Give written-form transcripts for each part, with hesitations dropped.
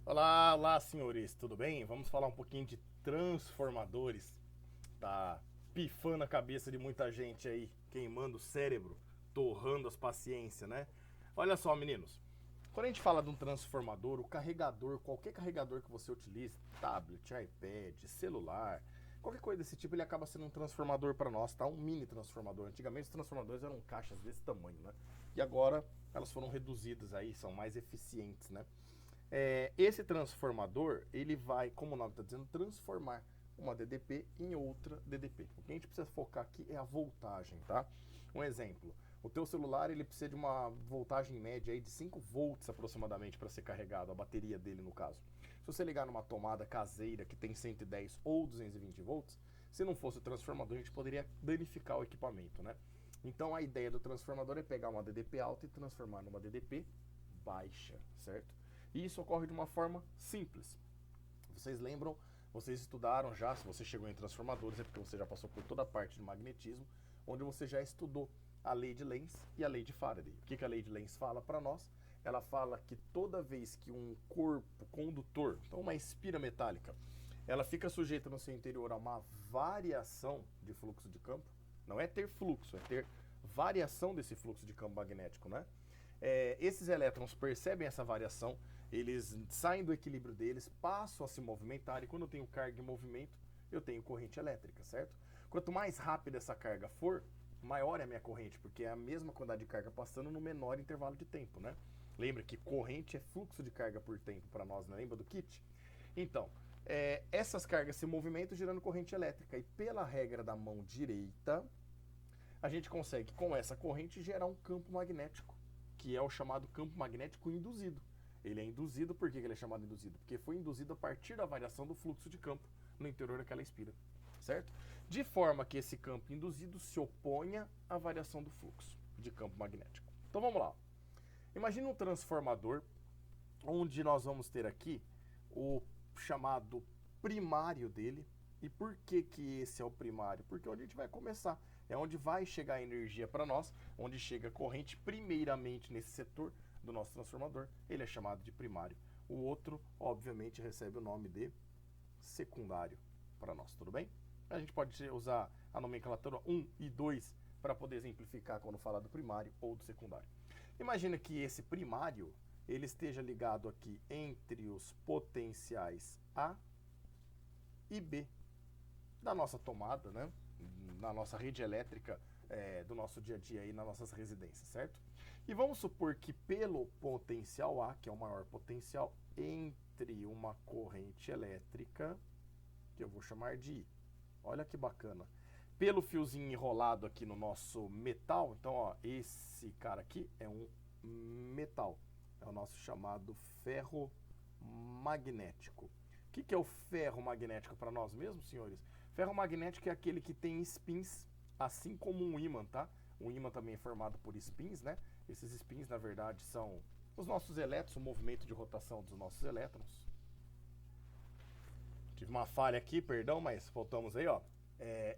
Olá, olá, senhores, tudo bem? Vamos falar um pouquinho de transformadores. Tá pifando a cabeça de muita gente aí, queimando o cérebro, torrando as paciências, né? Olha só, meninos. Quando a gente fala de um transformador, o carregador, qualquer carregador que você utilize, tablet, iPad, celular, qualquer coisa desse tipo, ele acaba sendo um transformador para nós, tá? Um mini transformador. Antigamente os transformadores eram caixas desse tamanho, né? E agora elas foram reduzidas aí, são mais eficientes, né? Esse transformador, ele vai, como o nome está dizendo, transformar uma DDP em outra DDP. O que a gente precisa focar aqui é a voltagem, tá? Um exemplo, o teu celular ele precisa de uma voltagem média aí de 5 volts aproximadamente para ser carregado, a bateria dele no caso. Se você ligar numa tomada caseira que tem 110 ou 220 volts, se não fosse o transformador, a gente poderia danificar o equipamento, né? Então a ideia do transformador é pegar uma DDP alta e transformar numa DDP baixa, certo? E isso ocorre de uma forma simples. Vocês lembram, vocês estudaram já, se você chegou em transformadores, é porque você já passou por toda a parte de magnetismo, onde você já estudou a lei de Lenz e a lei de Faraday. O que a lei de Lenz fala para nós? Ela fala que toda vez que um corpo condutor, então uma espira metálica, ela fica sujeita no seu interior a uma variação de fluxo de campo, não é ter fluxo, é ter variação desse fluxo de campo magnético, né? Esses elétrons percebem essa variação, eles saem do equilíbrio deles, passam a se movimentar, e quando eu tenho carga em movimento, eu tenho corrente elétrica, certo? Quanto mais rápida essa carga for, maior é a minha corrente, porque é a mesma quantidade de carga passando no menor intervalo de tempo, né? Lembra que corrente é fluxo de carga por tempo para nós, né? Lembra do kit? Então, essas cargas se movimentam gerando corrente elétrica, e pela regra da mão direita, a gente consegue, com essa corrente, gerar um campo magnético, que é o chamado campo magnético induzido. Ele é induzido, por que ele é chamado induzido? Porque foi induzido a partir da variação do fluxo de campo no interior daquela espira, certo? De forma que esse campo induzido se oponha à variação do fluxo de campo magnético. Então vamos lá. Imagina um transformador onde nós vamos ter aqui o chamado primário dele. E por que esse é o primário? Porque é onde a gente vai começar. É onde vai chegar a energia para nós, onde chega a corrente primeiramente nesse setor do nosso transformador. Ele é chamado de primário. O outro, obviamente, recebe o nome de secundário para nós, tudo bem? A gente pode usar a nomenclatura 1 e 2 para poder exemplificar quando falar do primário ou do secundário. Imagina que esse primário ele esteja ligado aqui entre os potenciais A e B da nossa tomada, né? Na nossa rede elétrica do nosso dia a dia aí nas nossas residências, certo? E vamos supor que pelo potencial A, que é o maior potencial, entre uma corrente elétrica, que eu vou chamar de I. Olha que bacana. Pelo fiozinho enrolado aqui no nosso metal, então ó, esse cara aqui é um metal. É o nosso chamado ferro magnético. O que é o ferro magnético para nós mesmos, senhores? Ferro magnético é aquele que tem spins, assim como um ímã, tá? Um ímã também é formado por spins, né? Esses spins, na verdade, são os nossos elétrons, o movimento de rotação dos nossos elétrons. Tive uma falha aqui, perdão, mas voltamos aí, ó.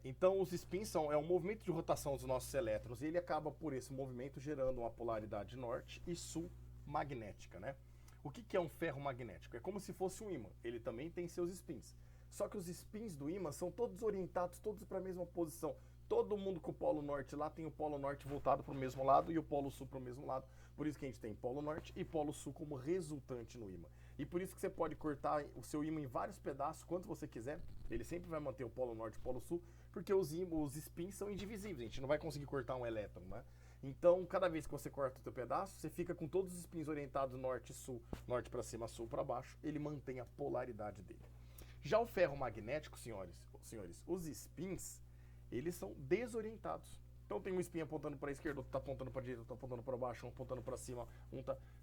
Então, os spins é um movimento de rotação dos nossos elétrons e ele acaba por esse movimento gerando uma polaridade norte e sul magnética, né? O que é um ferro magnético? É como se fosse um ímã. Ele também tem seus spins. Só que os spins do ímã são todos orientados, todos para a mesma posição. Todo mundo com o polo norte lá tem o polo norte voltado para o mesmo lado e o polo sul para o mesmo lado. Por isso que a gente tem polo norte e polo sul como resultante no ímã. E por isso que você pode cortar o seu ímã em vários pedaços, quanto você quiser. Ele sempre vai manter o polo norte e o polo sul, porque os spins são indivisíveis. A gente não vai conseguir cortar um elétron, né? Então, cada vez que você corta o seu pedaço, você fica com todos os spins orientados norte e sul, norte para cima, sul para baixo. Ele mantém a polaridade dele. Já o ferro magnético, senhores, os spins, eles são desorientados. Então tem um spin apontando para a esquerda, outro tá apontando para a direita, outro tá apontando para baixo, um apontando para cima,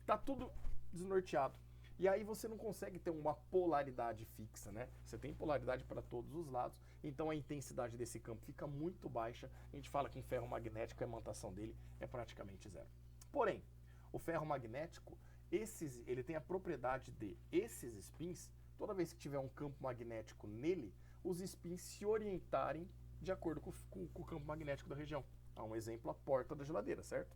tá tudo desnorteado. E aí você não consegue ter uma polaridade fixa, né? Você tem polaridade para todos os lados, então a intensidade desse campo fica muito baixa. A gente fala que em ferro magnético a imantação dele é praticamente zero. Porém, o ferro magnético, ele tem a propriedade de esses spins, toda vez que tiver um campo magnético nele, os spins se orientarem de acordo com o campo magnético da região. Há um exemplo, a porta da geladeira, certo?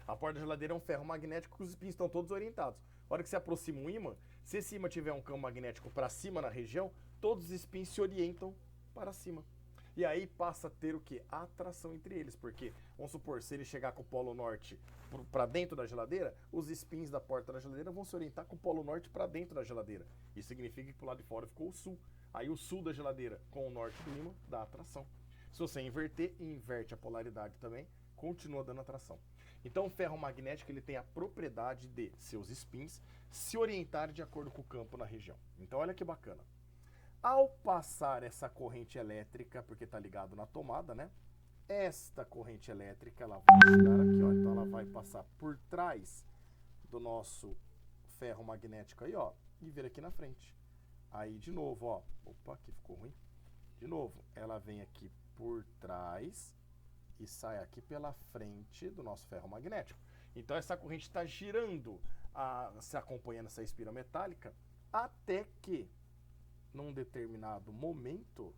A porta da geladeira é um ferro magnético que os espinhos estão todos orientados. A hora que você aproxima um ímã, se esse ímã tiver um campo magnético para cima na região, todos os espinhos se orientam para cima. E aí passa a ter o quê? A atração entre eles, porque, vamos supor, se ele chegar com o polo norte para dentro da geladeira, os espinhos da porta da geladeira vão se orientar com o polo norte para dentro da geladeira. Isso significa que pro lado de fora ficou o sul. Aí o sul da geladeira com o norte do ímã dá atração. Se você inverter e inverte a polaridade também, continua dando atração. Então o ferro magnético ele tem a propriedade de seus espinhos se orientarem de acordo com o campo na região. Então olha que bacana. Ao passar essa corrente elétrica, porque está ligado na tomada, né? Esta corrente elétrica ela vai chegar aqui, ó. Então ela vai passar por trás do nosso ferro magnético aí, ó, e vir aqui na frente. Aí de novo, ó. Opa, aqui ficou ruim. De novo, ela vem aqui por trás e sai aqui pela frente do nosso ferro magnético. Então essa corrente está girando, se acompanhando essa espira metálica, até que, num determinado momento,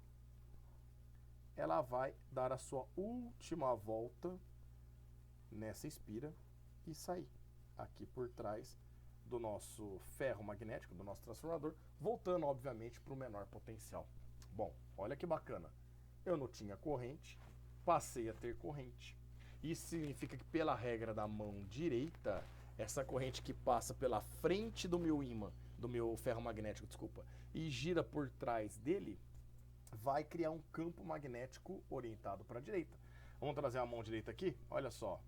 ela vai dar a sua última volta nessa espira e sair aqui por trás do nosso ferro magnético, do nosso transformador, voltando, obviamente, para o menor potencial. Bom, olha que bacana. Eu não tinha corrente, passei a ter corrente. Isso significa que, pela regra da mão direita, essa corrente que passa pela frente do meu ímã, do meu ferro magnético, desculpa, e gira por trás dele, vai criar um campo magnético orientado para a direita. Vamos trazer a mão direita aqui? Olha só.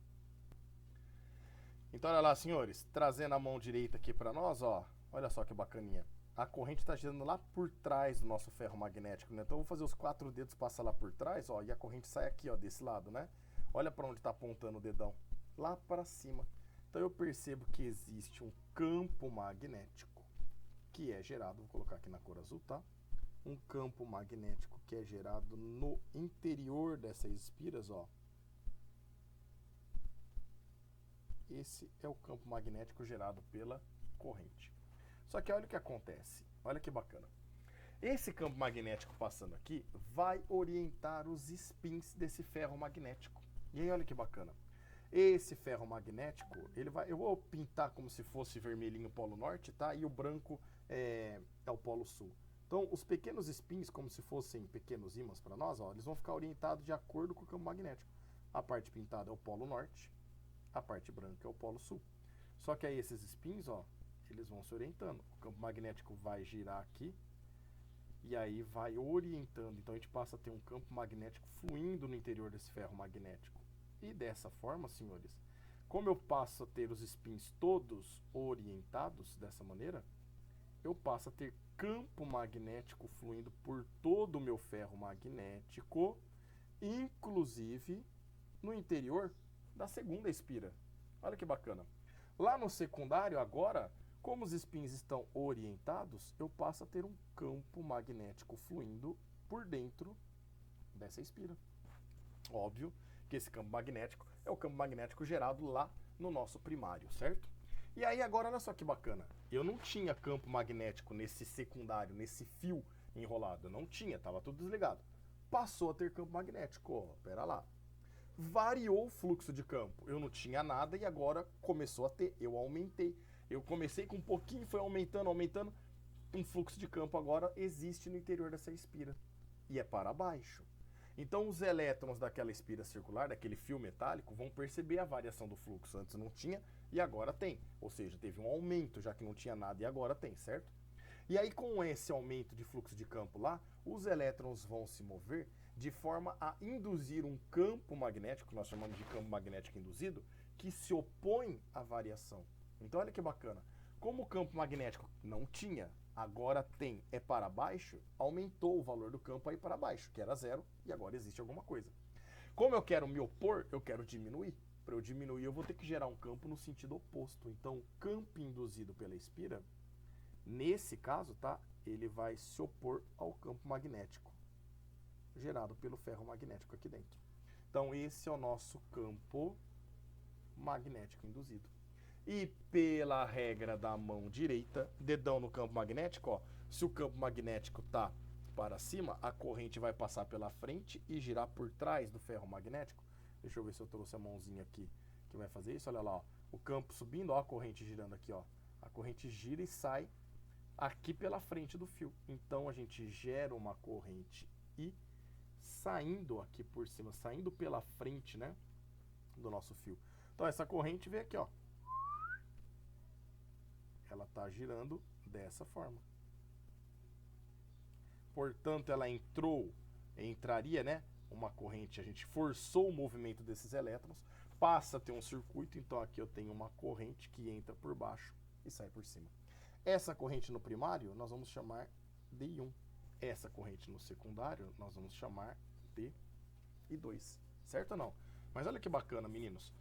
Então, olha lá, senhores, trazendo a mão direita aqui para nós, ó, olha só que bacaninha. A corrente está girando lá por trás do nosso ferro magnético, né? Então, eu vou fazer os 4 dedos passar lá por trás, ó, e a corrente sai aqui, ó, desse lado, né? Olha para onde está apontando o dedão, lá para cima. Então, eu percebo que existe um campo magnético que é gerado, vou colocar aqui na cor azul, tá? Um campo magnético que é gerado no interior dessas espiras, ó. Esse é o campo magnético gerado pela corrente. Só que olha o que acontece, olha que bacana. Esse campo magnético passando aqui vai orientar os spins desse ferro magnético. E aí olha que bacana. Esse ferro magnético, eu vou pintar como se fosse vermelhinho o polo norte, tá? E o branco é o polo sul. Então, os pequenos spins, como se fossem pequenos ímãs para nós, ó, eles vão ficar orientados de acordo com o campo magnético. A parte pintada é o polo norte, a parte branca é o polo sul. Só que aí esses spins, ó, eles vão se orientando. O campo magnético vai girar aqui e aí vai orientando. Então, a gente passa a ter um campo magnético fluindo no interior desse ferro magnético. E dessa forma, senhores, como eu passo a ter os spins todos orientados dessa maneira, eu passo a ter campo magnético fluindo por todo o meu ferro magnético, inclusive no interior da segunda espira. Olha que bacana. Lá no secundário, agora, como os spins estão orientados, eu passo a ter um campo magnético fluindo por dentro dessa espira. Óbvio que esse campo magnético é o campo magnético gerado lá no nosso primário, certo? E aí agora, olha só que bacana. Eu não tinha campo magnético nesse secundário, nesse fio enrolado. Eu não tinha, estava tudo desligado. Passou a ter campo magnético, ó, pera lá. Variou o fluxo de campo. Eu não tinha nada e agora começou a ter. Eu aumentei. Eu comecei com um pouquinho, foi aumentando, aumentando. Um fluxo de campo agora existe no interior dessa espira. E é para baixo. Então os elétrons daquela espira circular, daquele fio metálico, vão perceber a variação do fluxo. Antes não tinha e agora tem. Ou seja, teve um aumento, já que não tinha nada e agora tem, certo? E aí com esse aumento de fluxo de campo lá, os elétrons vão se mover de forma a induzir um campo magnético, que nós chamamos de campo magnético induzido, que se opõe à variação. Então olha que bacana. Como o campo magnético não tinha, agora tem, é para baixo, aumentou o valor do campo aí para baixo, que era 0 e agora existe alguma coisa. Como eu quero me opor, eu quero diminuir. Para eu diminuir, eu vou ter que gerar um campo no sentido oposto. Então, o campo induzido pela espira, nesse caso, tá? Ele vai se opor ao campo magnético gerado pelo ferro magnético aqui dentro. Então, esse é o nosso campo magnético induzido. E pela regra da mão direita, dedão no campo magnético, ó, se o campo magnético está para cima, a corrente vai passar pela frente e girar por trás do ferro magnético. Deixa eu ver se eu trouxe a mãozinha aqui, que vai fazer isso. Olha lá, ó, o campo subindo, ó, a corrente girando aqui, ó. A corrente gira e sai aqui pela frente do fio. Então a gente gera uma corrente I saindo aqui por cima, saindo pela frente, né, do nosso fio. Então essa corrente vem aqui, ó. Ela tá girando dessa forma. Portanto, ela entraria, né, uma corrente, a gente forçou o movimento desses elétrons, passa a ter um circuito, então aqui eu tenho uma corrente que entra por baixo e sai por cima. Essa corrente no primário nós vamos chamar de I1. Essa corrente no secundário nós vamos chamar de I2. Certo ou não? Mas olha que bacana, meninos.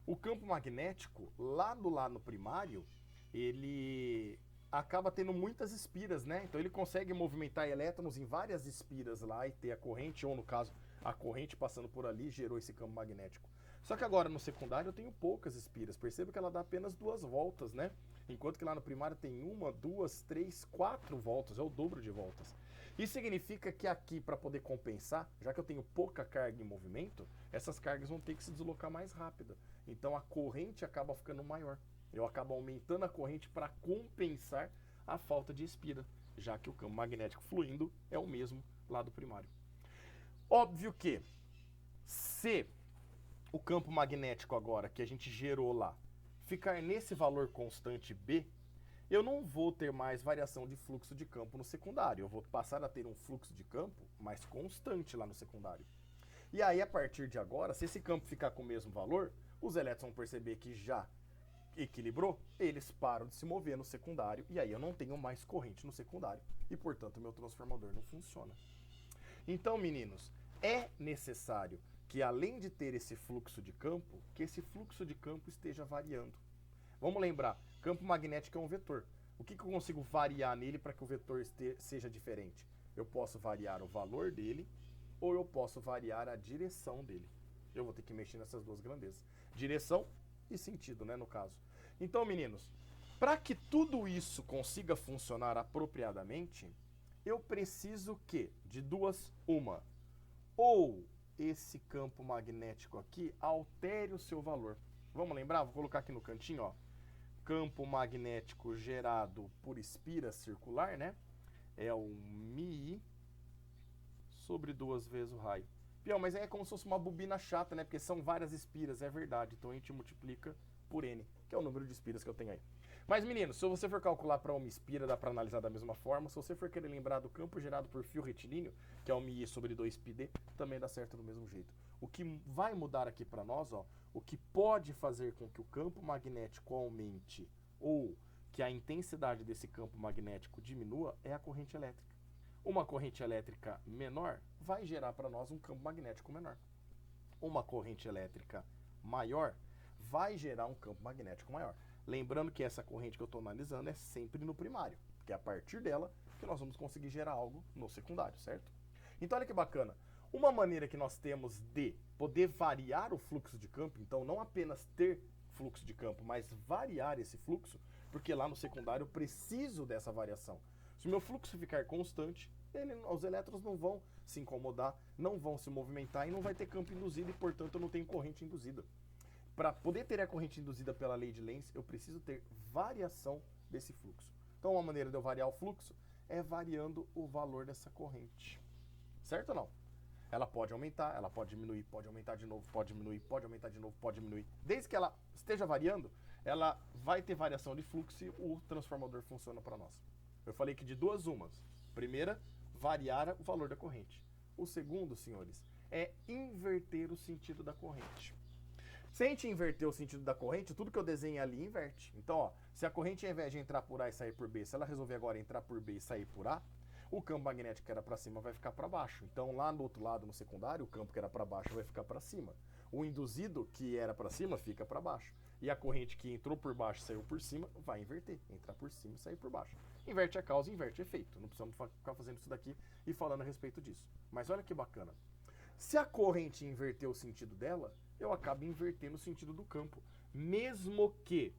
O campo magnético, lá no primário, ele acaba tendo muitas espiras, né? Então ele consegue movimentar elétrons em várias espiras lá e ter a corrente, ou no caso, a corrente passando por ali gerou esse campo magnético. Só que agora no secundário eu tenho poucas espiras. Perceba que ela dá apenas 2 voltas, né? Enquanto que lá no primário tem 1, 2, 3, 4 voltas, é o dobro de voltas. Isso significa que aqui, para poder compensar, já que eu tenho pouca carga em movimento, essas cargas vão ter que se deslocar mais rápido. Então a corrente acaba ficando maior. Eu acabo aumentando a corrente para compensar a falta de espira, já que o campo magnético fluindo é o mesmo lá do primário. Óbvio que, se o campo magnético agora, que a gente gerou lá, ficar nesse valor constante B, eu não vou ter mais variação de fluxo de campo no secundário. Eu vou passar a ter um fluxo de campo mais constante lá no secundário. E aí, a partir de agora, se esse campo ficar com o mesmo valor, os elétrons vão perceber que já equilibrou, eles param de se mover no secundário, e aí eu não tenho mais corrente no secundário, e portanto o meu transformador não funciona. Então, meninos, é necessário que, além de ter esse fluxo de campo, que esse fluxo de campo esteja variando. Vamos lembrar, campo magnético é um vetor. O que eu consigo variar nele para que o vetor seja diferente? Eu posso variar o valor dele, ou eu posso variar a direção dele. Eu vou ter que mexer nessas duas grandezas. Direção e sentido, né, no caso. Então, meninos, para que tudo isso consiga funcionar apropriadamente, eu preciso que, de duas, uma, ou esse campo magnético aqui altere o seu valor. Vamos lembrar? Vou colocar aqui no cantinho, ó. Campo magnético gerado por espira circular, né? É o μI sobre 2 vezes o raio. Pião, mas aí é como se fosse uma bobina chata, né? Porque são várias espiras, é verdade. Então a gente multiplica por N, que é o número de espiras que eu tenho aí. Mas, meninos, se você for calcular para uma espira, dá para analisar da mesma forma. Se você for querer lembrar do campo gerado por fio retilíneo, que é o μI sobre 2πd, também dá certo do mesmo jeito. O que vai mudar aqui para nós, ó, o que pode fazer com que o campo magnético aumente ou que a intensidade desse campo magnético diminua é a corrente elétrica. Uma corrente elétrica menor vai gerar para nós um campo magnético menor. Uma corrente elétrica maior vai gerar um campo magnético maior. Lembrando que essa corrente que eu estou analisando é sempre no primário, porque é a partir dela que nós vamos conseguir gerar algo no secundário, certo? Então olha que bacana. Uma maneira que nós temos de poder variar o fluxo de campo, então não apenas ter fluxo de campo, mas variar esse fluxo, porque lá no secundário eu preciso dessa variação. Se o meu fluxo ficar constante, os elétrons não vão se incomodar, não vão se movimentar e não vai ter campo induzido e, portanto, eu não tenho corrente induzida. Para poder ter a corrente induzida pela lei de Lenz, eu preciso ter variação desse fluxo. Então, uma maneira de eu variar o fluxo é variando o valor dessa corrente. Certo ou não? Ela pode aumentar, ela pode diminuir, pode aumentar de novo, pode diminuir, pode aumentar de novo, pode diminuir. Desde que ela esteja variando, ela vai ter variação de fluxo e o transformador funciona para nós. Eu falei que de duas umas. Primeira, variar o valor da corrente. O segundo, senhores, é inverter o sentido da corrente. Se a gente inverter o sentido da corrente, tudo que eu desenho ali inverte. Então, ó, se a corrente, ao invés de entrar por A e sair por B, se ela resolver agora entrar por B e sair por A, o campo magnético que era para cima vai ficar para baixo. Então, lá do outro lado, no secundário, o campo que era para baixo vai ficar para cima. O induzido, que era para cima, fica para baixo. E a corrente que entrou por baixo e saiu por cima, vai inverter. Entrar por cima e sair por baixo. Inverte a causa, inverte o efeito. Não precisamos ficar fazendo isso daqui e falando a respeito disso. Mas olha que bacana. Se a corrente inverter o sentido dela, eu acabo invertendo o sentido do campo. Mesmo que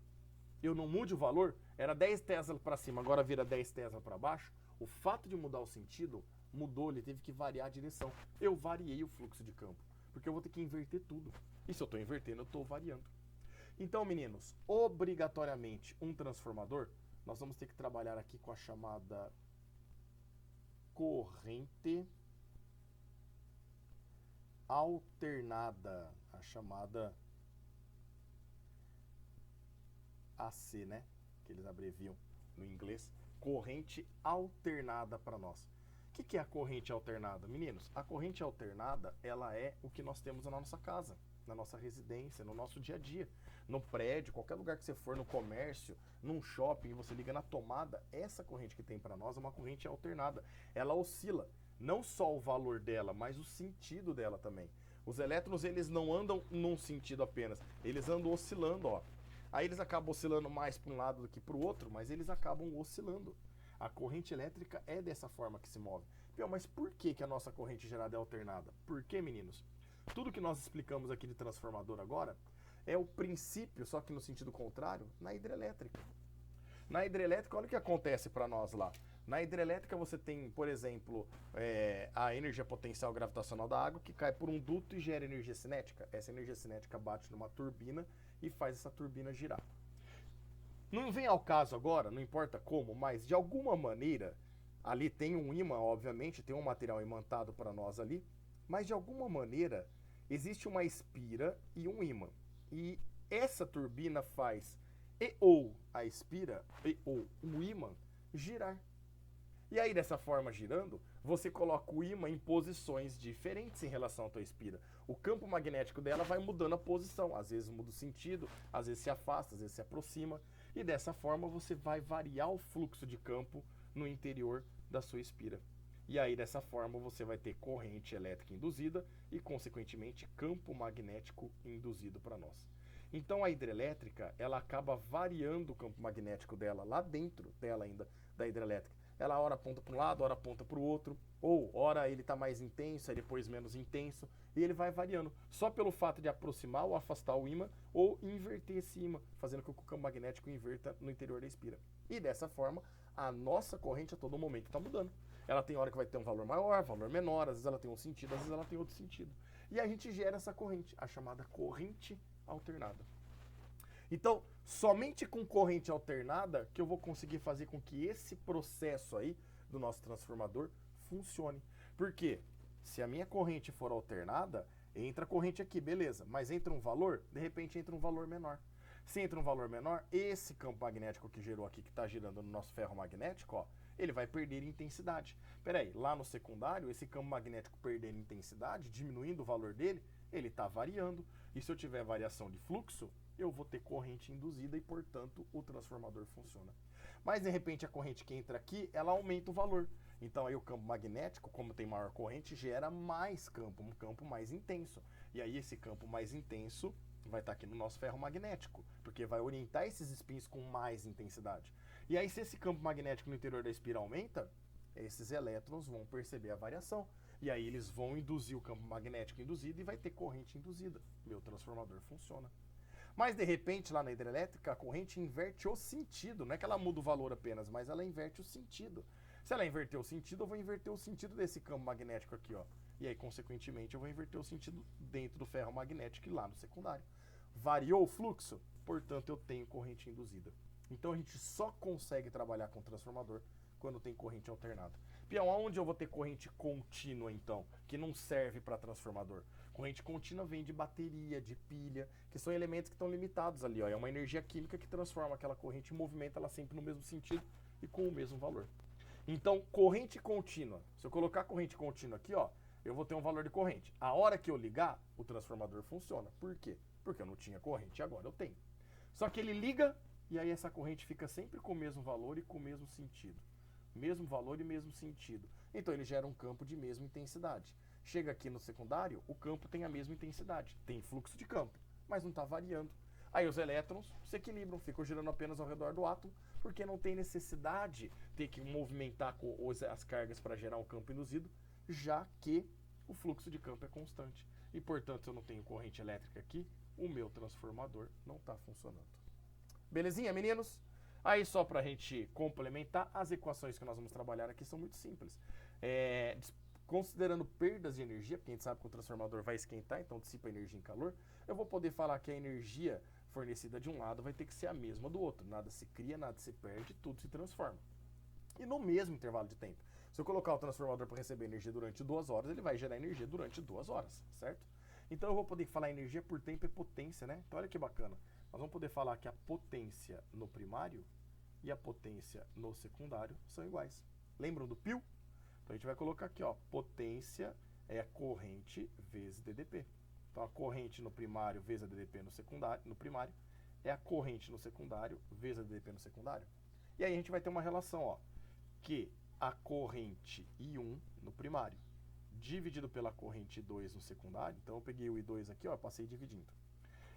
eu não mude o valor, era 10 Tesla para cima, agora vira 10 Tesla para baixo, o fato de mudar o sentido, mudou, ele teve que variar a direção. Eu variei o fluxo de campo, porque eu vou ter que inverter tudo. E se eu estou invertendo, eu estou variando. Então, meninos, obrigatoriamente um transformador, nós vamos ter que trabalhar aqui com a chamada corrente alternada, a chamada AC, né? Que eles abreviam no inglês, corrente alternada para nós. O que é a corrente alternada, meninos? A corrente alternada, ela é o que nós temos na nossa casa, na nossa residência, no nosso dia a dia, no prédio, qualquer lugar que você for, no comércio, num shopping, você liga na tomada, essa corrente que tem para nós é uma corrente alternada. Ela oscila, não só o valor dela, mas o sentido dela também. Os elétrons, eles não andam num sentido apenas, eles andam oscilando, ó. Aí eles acabam oscilando mais para um lado do que para o outro, mas eles acabam oscilando. A corrente elétrica é dessa forma que se move. Mas por que a nossa corrente gerada é alternada? Por quê, meninos? Tudo que nós explicamos aqui de transformador agora é o princípio, só que no sentido contrário, na hidrelétrica. Na hidrelétrica, olha o que acontece para nós lá. Na hidrelétrica você tem, por exemplo, a energia potencial gravitacional da água que cai por um duto e gera energia cinética. Essa energia cinética bate numa turbina e faz essa turbina girar. Não vem ao caso agora, não importa como, mas de alguma maneira, ali tem um ímã, obviamente, tem um material imantado para nós ali, mas de alguma maneira existe uma espira e um ímã. E essa turbina faz ou a espira ou o ímã girar. E aí, dessa forma girando, você coloca o ímã em posições diferentes em relação à tua espira. O campo magnético dela vai mudando a posição. Às vezes muda o sentido, às vezes se afasta, às vezes se aproxima. E dessa forma você vai variar o fluxo de campo no interior da sua espira. E aí, dessa forma, você vai ter corrente elétrica induzida e, consequentemente, campo magnético induzido para nós. Então, a hidrelétrica, ela acaba variando o campo magnético dela, lá dentro dela ainda, da hidrelétrica. Ela ora aponta para um lado, ora aponta para o outro, ou ora ele está mais intenso, aí depois menos intenso, e ele vai variando, só pelo fato de aproximar ou afastar o ímã, ou inverter esse ímã, fazendo com que o campo magnético inverta no interior da espira. E dessa forma, a nossa corrente a todo momento está mudando. Ela tem hora que vai ter um valor maior, valor menor, às vezes ela tem um sentido, às vezes ela tem outro sentido. E a gente gera essa corrente, a chamada corrente alternada. Então, somente com corrente alternada que eu vou conseguir fazer com que esse processo aí do nosso transformador funcione. Por quê? Se a minha corrente for alternada, entra a corrente aqui, beleza, mas entra um valor, de repente entra um valor menor. Se entra um valor menor, esse campo magnético que gerou aqui, que está girando no nosso ferro magnético, ó, ele vai perder intensidade. Peraí, lá no secundário, esse campo magnético perdendo intensidade, diminuindo o valor dele, ele está variando. E se eu tiver variação de fluxo, eu vou ter corrente induzida e, portanto, o transformador funciona. Mas, de repente, a corrente que entra aqui, ela aumenta o valor. Então, aí o campo magnético, como tem maior corrente, gera mais campo, um campo mais intenso. E aí, esse campo mais intenso vai estar aqui no nosso ferro magnético, porque vai orientar esses spins com mais intensidade. E aí, se esse campo magnético no interior da espira aumenta, esses elétrons vão perceber a variação. E aí, eles vão induzir o campo magnético induzido e vai ter corrente induzida. Meu transformador funciona. Mas, de repente, lá na hidrelétrica, a corrente inverte o sentido. Não é que ela muda o valor apenas, mas ela inverte o sentido. Se ela inverter o sentido, eu vou inverter o sentido desse campo magnético aqui, ó. E aí, consequentemente, eu vou inverter o sentido dentro do ferro magnético e lá no secundário. Variou o fluxo, portanto, eu tenho corrente induzida. Então, a gente só consegue trabalhar com transformador quando tem corrente alternada. Peão, aonde eu vou ter corrente contínua, então, que não serve para transformador? Corrente contínua vem de bateria, de pilha, que são elementos que estão limitados ali, ó. É uma energia química que transforma aquela corrente e movimenta ela sempre no mesmo sentido e com o mesmo valor. Então, corrente contínua. Se eu colocar corrente contínua aqui, ó, eu vou ter um valor de corrente. A hora que eu ligar, o transformador funciona. Por quê? Porque eu não tinha corrente e agora eu tenho. Só que ele liga e aí essa corrente fica sempre com o mesmo valor e com o mesmo sentido. Mesmo valor e mesmo sentido. Então ele gera um campo de mesma intensidade. Chega aqui no secundário, o campo tem a mesma intensidade. Tem fluxo de campo, mas não está variando. Aí os elétrons se equilibram, ficam girando apenas ao redor do átomo, porque não tem necessidade de ter que movimentar as cargas para gerar um campo induzido, já que o fluxo de campo é constante. E, portanto, eu não tenho corrente elétrica aqui, o meu transformador não está funcionando. Belezinha, meninos? Aí, só para a gente complementar, as equações que nós vamos trabalhar aqui são muito simples. Considerando perdas de energia, porque a gente sabe que o transformador vai esquentar, então dissipa energia em calor, eu vou poder falar que a energia fornecida de um lado vai ter que ser a mesma do outro. Nada se cria, nada se perde, tudo se transforma. E no mesmo intervalo de tempo. Se eu colocar o transformador para receber energia durante 2 horas, ele vai gerar energia durante 2 horas, certo? Então eu vou poder falar energia por tempo e potência, né? Então olha que bacana. Nós vamos poder falar que a potência no primário e a potência no secundário são iguais. Lembram do pio? Então a gente vai colocar aqui, ó, potência é a corrente vezes DDP. Então a corrente no primário vezes a DDP no secundário, no primário, é a corrente no secundário vezes a DDP no secundário. E aí a gente vai ter uma relação, ó, que a corrente I1 no primário dividido pela corrente I2 no secundário, então eu peguei o I2 aqui, ó, passei dividindo,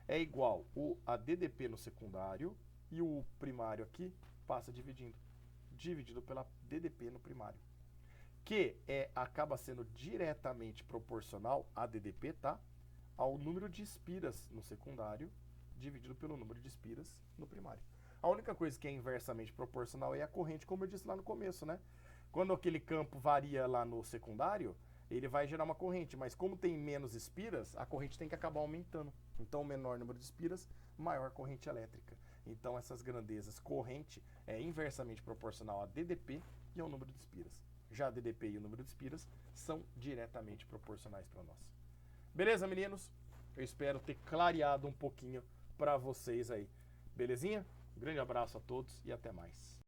é igual a DDP no secundário e o primário aqui passa dividido pela DDP no primário, que acaba sendo diretamente proporcional a DDP, tá? Ao número de espiras no secundário dividido pelo número de espiras no primário. A única coisa que é inversamente proporcional é a corrente, como eu disse lá no começo, né? Quando aquele campo varia lá no secundário, ele vai gerar uma corrente, mas como tem menos espiras, a corrente tem que acabar aumentando. Então, menor número de espiras, maior corrente elétrica. Então, essas grandezas, corrente é inversamente proporcional a DDP e ao número de espiras. Já a DDP e o número de espiras são diretamente proporcionais para nós. Beleza, meninos? Eu espero ter clareado um pouquinho para vocês aí. Belezinha? Um grande abraço a todos e até mais.